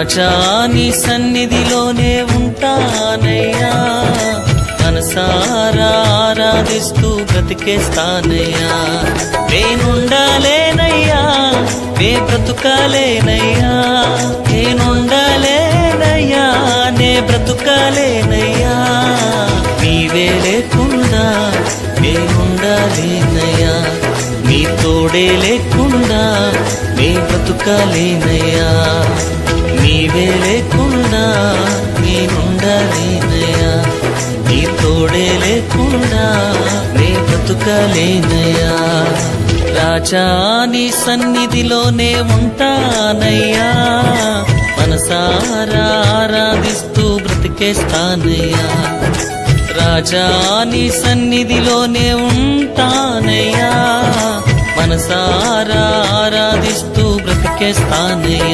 రాజా నీ సన్నిధిలోనే ఉంటానయ్యా, మనసారా ఆరాధిస్తూ బ్రతికేస్తానయ్యా. నేనుండాలేనయ్యా, నే బ్రతుకాలేనయ్యా, నేనుండాలేనయ్యా, నే బ్రతుకాలేనయ్యా. నీవే లేకుండా నేనుండాలేనయ్యా, నీ తోడే లేకుండా నే బ్రతుకాలేనయ్యా. నీవే లేకుండా నేనుండాలేనయ్యా, నీ తోడే లేకుండా నే బ్రతుకాలేనయ్యా. రాజా నీ సన్నిధిలోనే ఉంటానయ్యా, మనసారా ఆరాధిస్తూ బ్రతికేస్తానయ్యా. రాజా నీ సన్నిధిలోనే ఉంటానయ్యా, మనసారా ఆరాధిస్తూ బ్రతికేస్తానయ్యా.